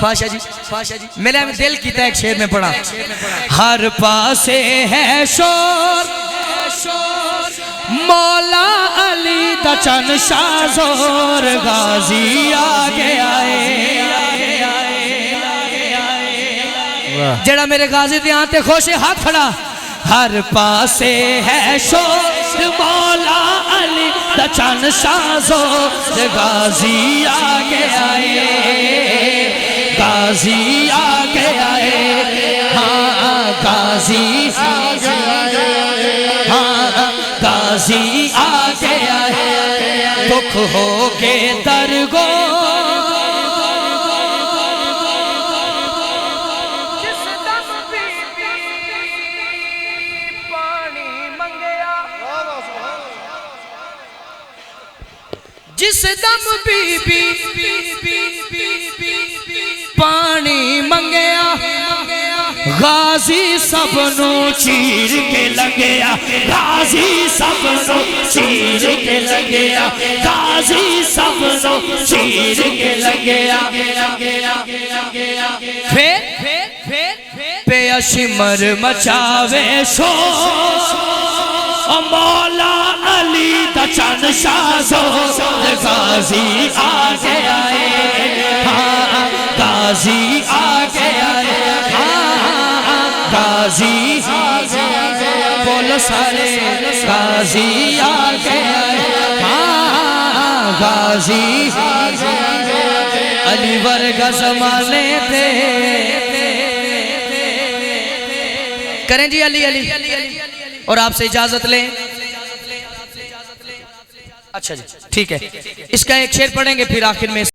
फाशा जी मेरे दिल की एक शेर में पढ़ा। हर पासे है शोर मौला अली दा चन शाज़ोर गाजी आगे आए। जड़ा मेरे गाजी दे आते खुश है हाथ खड़ा। हर पासे है शोर मौला अली दा चन शाज़ोर गाजी आगे आए। गाजी आगे आए। हाँ गाजी आगे आए। हाँ गाजी आगे आए। दुख हो के दरगो जिस दम बीबी पानी मंगया गाजी सबनू चीर के लगया। गाजी सबनू चीर के लगया। गाजी सबनू चीर के लगया। फिर बेअशिमर मचावे शोर मौला अली दा चन शाज़ोर गाजी आगे आए। हाँ गाजी आगे आए। हाँ गाजी बोलो सारे गाजी आगे आए। हाँ गाजी अली वर्गा ज़माने थे। करें जी अली अली और आपसे इजाजत लें। अच्छा जी ठीक है, इसका एक शेर पढ़ेंगे फिर आखिर में।